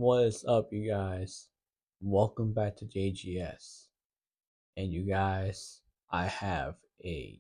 What is up, you guys? Welcome back to JGS. And you guys, I have a,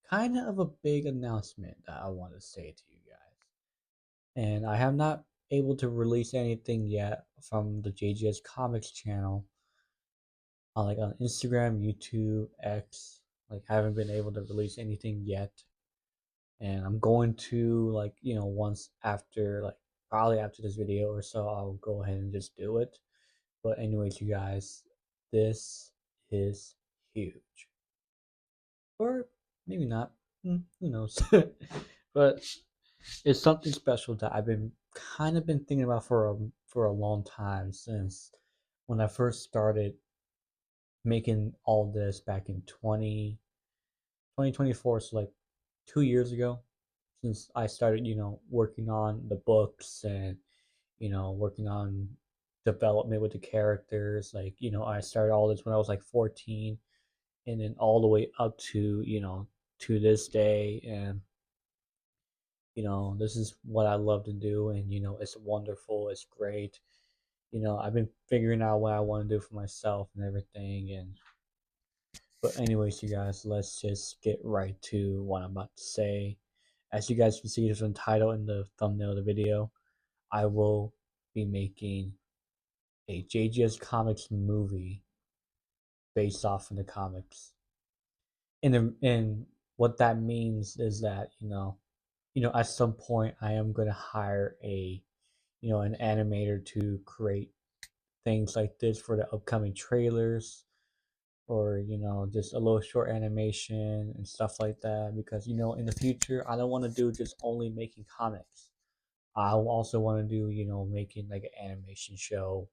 kind of a big announcement that I want to say to you guys. And I have not able to release anything yet from the JGS Comics channel on on Instagram, YouTube, X. I haven't been able to release anything yet. And I'm going to once after probably after this video or so, I'll go ahead and just do it. But anyways, you guys, this is huge. Or maybe not. Who knows? But it's something special that I've been kind of been thinking about for a long time, since when I first started making all this back in 2024, so 2 years ago, since I started, working on the books and, working on development with the characters. I started all this when I was 14, and then all the way up to, to this day. And, this is what I love to do. And, it's wonderful. It's great. I've been figuring out what I want to do for myself and everything. But anyways, you guys, let's just get right to what I'm about to say. As you guys can see, there's a title in the thumbnail of the video. I will be making a JGS Comics movie based off of the comics. And what that means is that, at some point I am going to hire an animator to create things like this for the upcoming trailers, or just a little short animation and stuff like that, because in the future I don't want to do just only making comics. I also want to do making like an animation show,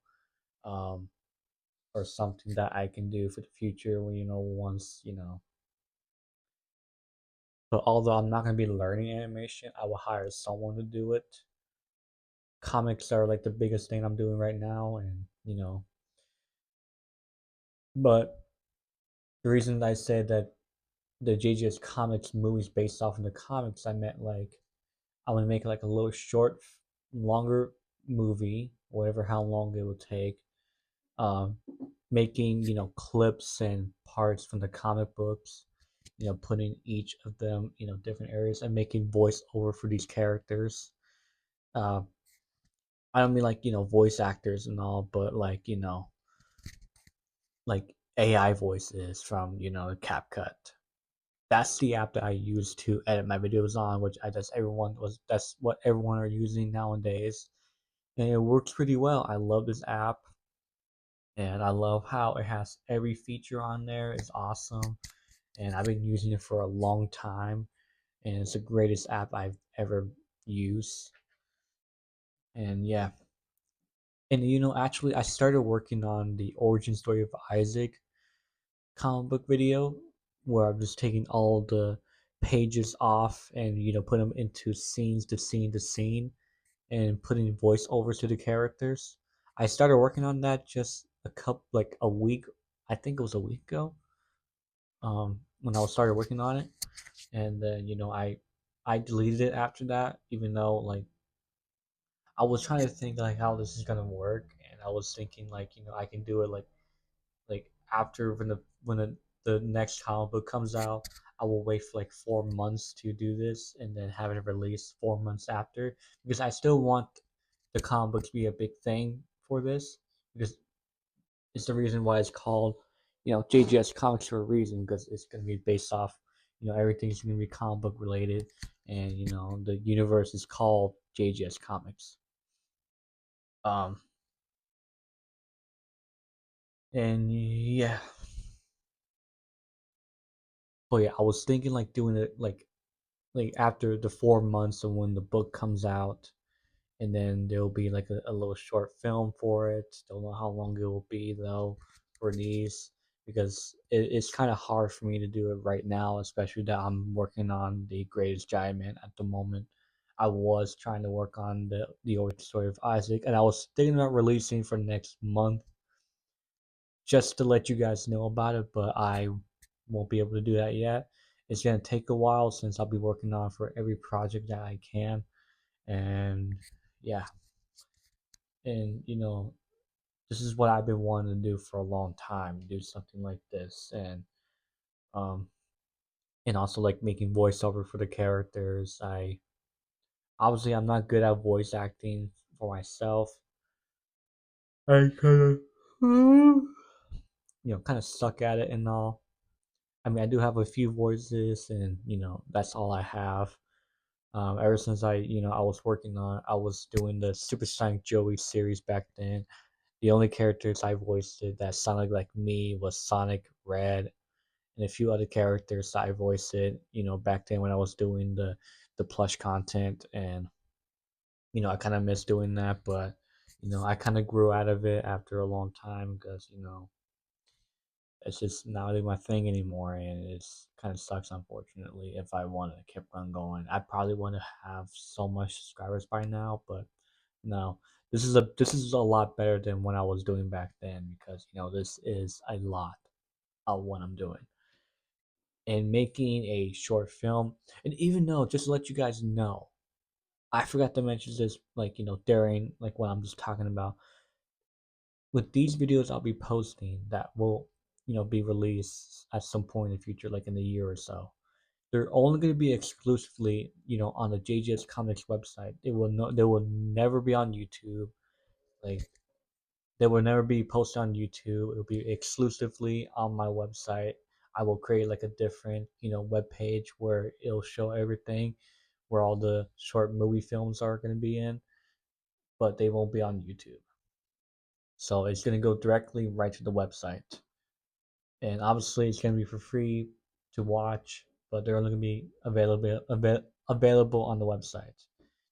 um or something that I can do for the future when once but although I'm not going to be learning animation, I will hire someone to do it. Comics are like the biggest thing I'm doing right now, and but the reason I said that the JGS Comics movies based off of the comics, I meant I want to make like a little short, longer movie, whatever how long it will take. Um, Making clips and parts from the comic books, putting each of them different areas, and making voiceover for these characters. Uh, I don't mean voice actors and all, but like AI voices from CapCut. That's the app that I use to edit my videos on, which that's what everyone are using nowadays, and it works pretty well. I love this app, and I love how it has every feature on there. It's awesome, and I've been using it for a long time, and it's the greatest app I've ever used. And yeah, and actually, I started working on the origin story of Isaac comic book video, where I'm just taking all the pages off and put them into scenes to scene to scene, and putting voiceovers to the characters. I started working on that just a week. I think it was a week ago. When I started working on it, and then I deleted it after that, even though I was trying to think how this is gonna work, and I was thinking I can do it after when the next comic book comes out. I will wait for 4 months to do this, and then have it released 4 months after, because I still want the comic book to be a big thing for this, because it's the reason why it's called JGS Comics for a reason, because it's going to be based off everything's going to be comic book related, and the universe is called JGS Comics. um and yeah, but yeah, I was thinking doing it after the 4 months of when the book comes out, and then there'll be a little short film for it. Don't know how long it will be though for these, because it's kind of hard for me to do it right now, especially that I'm working on the Greatest Giant Man at the moment. I was trying to work on the origin story of Isaac, and I was thinking about releasing for next month, just to let you guys know about it, but I won't be able to do that yet. It's gonna take a while, since I'll be working on for every project that I can. And yeah, And this is what I've been wanting to do for a long time, do something like this. Um and also like making voiceover for the characters. I'm not good at voice acting for myself. I kind of kind of suck at it and all. I mean, I do have a few voices, and that's all I have. Ever since I was working on, I was doing the Super Sonic Joey series back then. The only characters I voiced that sounded like me was Sonic Red and a few other characters that I voiced back then when I was doing the plush content. And I kind of miss doing that, but I kind of grew out of it after a long time because it's just not really my thing anymore, and it's kind of sucks. Unfortunately, if I want to keep on going, I probably want to have so much subscribers by now, but no. This is a lot better than what I was doing back then because this is a lot of what I'm doing and making a short film. And even though, just to let you guys know, I forgot to mention this, like during like what I'm just talking about. With these videos I'll be posting that will be released at some point in the future, like in a year or so. They're only going to be exclusively on the JGS Comics website. They will never be on YouTube. Like they will never be posted on YouTube. It will be exclusively on my website. I will create like a different web page where it'll show everything, where all the short movie films are going to be in, but they won't be on YouTube. So it's going to go directly right to the website. And obviously it's going to be for free to watch, but they're only going to be available on the website.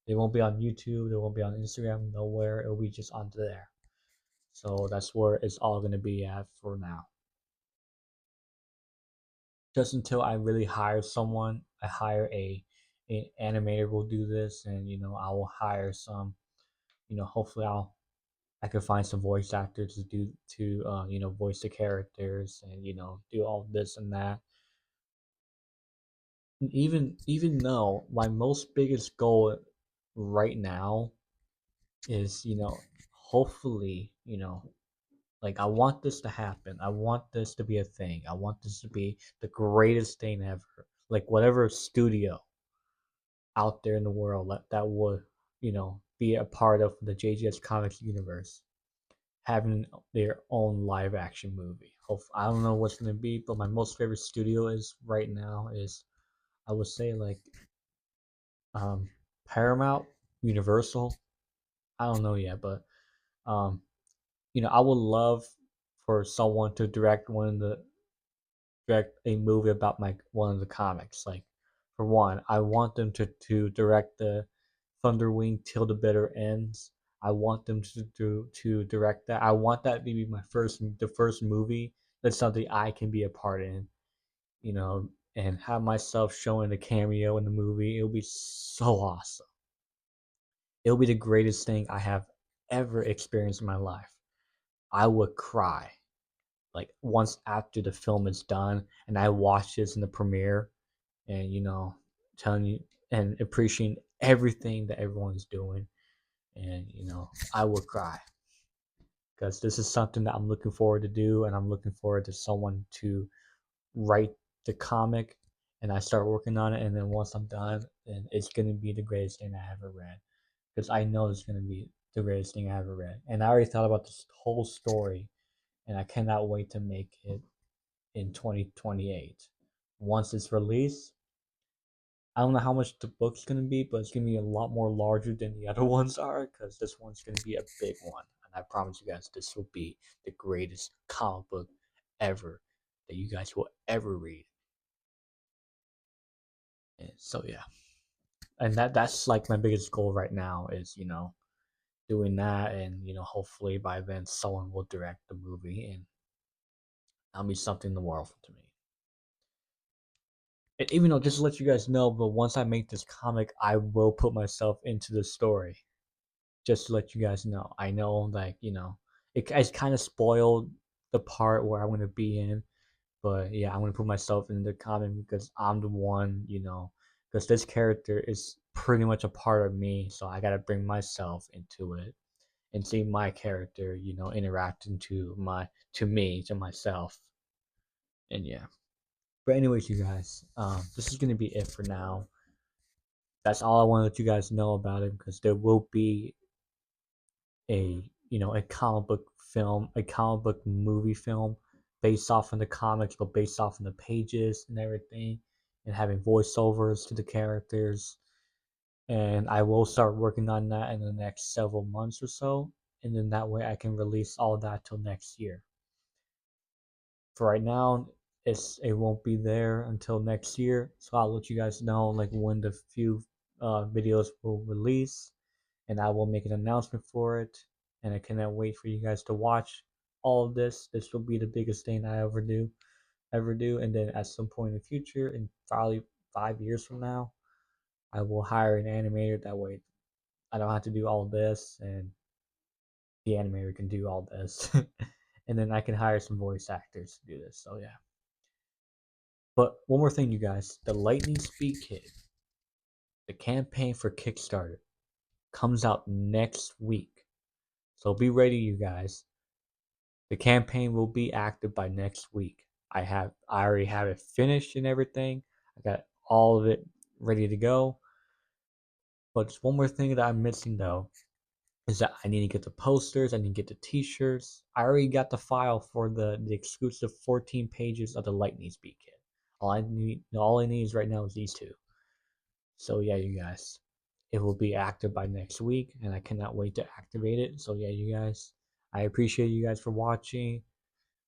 They won't be on YouTube. They won't be on Instagram. Nowhere. It'll be just on there. So that's where it's all going to be at for now. Just until I really hire someone, I hire an animator will do this, and I will hire some. Hopefully I could find some voice actors to do to voice the characters and do all this and that. And even though my most biggest goal right now is hopefully like I want this to happen. I want this to be a thing. I want this to be the greatest thing ever. Like whatever studio out there in the world that would be a part of the JGS Comics universe having their own live action movie. I don't know what's gonna be, but my most favorite studio is right now is I would say like um, Paramount, Universal. I don't know yet, but um, I would love for someone to direct a movie about my one of the comics. Like for one, I want them to direct the Thunderwing till the bitter ends. I want them to direct that. I want that to be the first movie that's something I can be a part in. And have myself showing a cameo in the movie. It'll be so awesome. It'll be the greatest thing I have ever experienced in my life. I would cry like once after the film is done and I watch this in the premiere and telling you and appreciating everything that everyone's doing, and I would cry because this is something that I'm looking forward to do, and I'm looking forward to someone to write the comic and I start working on it, and then once I'm done, then it's gonna be the greatest thing I ever read because I know it's gonna be the greatest thing I ever read, and I already thought about this whole story, and I cannot wait to make it in 2028. Once it's released, I don't know how much the book's gonna be, but it's gonna be a lot more larger than the other ones are because this one's gonna be a big one. And I promise you guys, this will be the greatest comic book ever that you guys will ever read. And so yeah, and that's like my biggest goal right now is doing that, and hopefully by then someone will direct the movie, and that'll be something in the world to me. And even though, just to let you guys know, but once I make this comic, I will put myself into the story. Just to let you guys know. I know, like, it's kind of spoiled the part where I'm going to be in. But yeah, I'm going to put myself in the comic because I'm the one, because this character is pretty much a part of me. So I got to bring myself into it. and see my character, interacting to myself. And yeah. But anyways, you guys, this is gonna be it for now. That's all I want to let you guys know about it, because there will be a comic book film, a comic book movie film based off of the comics, but based off of the pages and everything, and having voiceovers to the characters. And I will start working on that in the next several months or so, and then that way I can release all of that till next year. For right now, it won't be there until next year, so I'll let you guys know like when the few videos will release, and I will make an announcement for it. And I cannot wait for you guys to watch all of this. This will be the biggest thing I ever do. And then at some point in the future, in probably 5 years from now, I will hire an animator. That way, I don't have to do all this, and the animator can do all this. And then I can hire some voice actors to do this. So yeah. But one more thing, you guys, the Lightning Speed Kid, the campaign for Kickstarter, comes out next week. So be ready, you guys. The campaign will be active by next week. I already have it finished and everything. I got all of it ready to go. But just one more thing that I'm missing though is that I need to get the posters, I need to get the t-shirts. I already got the file for the exclusive 14 pages of the Lightning Speed Kit. All I need is right now is these two. So yeah, you guys. It will be active by next week, and I cannot wait to activate it. So yeah, you guys. I appreciate you guys for watching.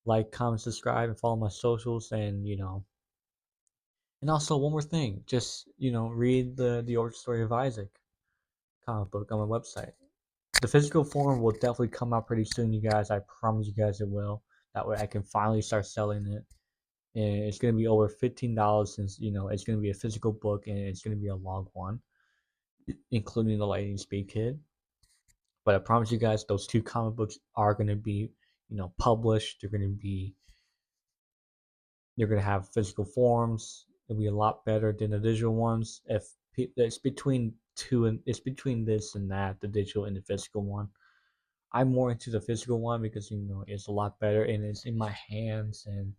Like, comment, subscribe, and follow my socials, and also one more thing, just read the Origin Story of Isaac comic book on my website. The physical form will definitely come out pretty soon, you guys. I promise you guys it will. That way I can finally start selling it. And it's gonna be over $15, since it's gonna be a physical book, and it's gonna be a long one, including the Lightning Speed Kit. But I promise you guys, those two comic books are gonna be, published. They're gonna have physical forms. It'll be a lot better than the digital ones. If it's between two, and it's between this and that, the digital and the physical one. I'm more into the physical one because it's a lot better, and it's in my hands, and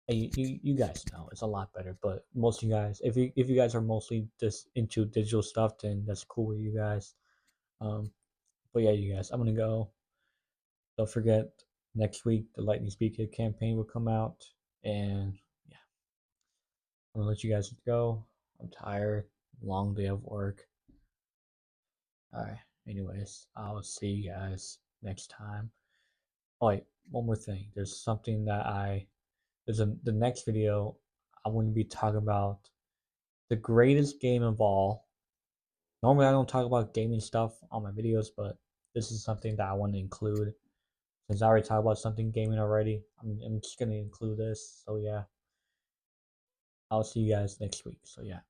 you guys know it's a lot better. But most of you guys, if you guys are mostly just into digital stuff, then that's cool with you guys. Um, but yeah, you guys, I'm gonna go. Don't forget, next week the Lightning Speed Kit campaign will come out, and yeah, I'm gonna let you guys go. I'm tired. Long day of work. Alright. Anyways, I'll see you guys next time. Oh wait, one more thing. There's something that the next video I'm going to be talking about the greatest game of all. Normally I don't talk about gaming stuff on my videos, but this is something that I want to include. Since I already talked about something gaming already, I'm just gonna include this. So yeah, I'll see you guys next week. So yeah.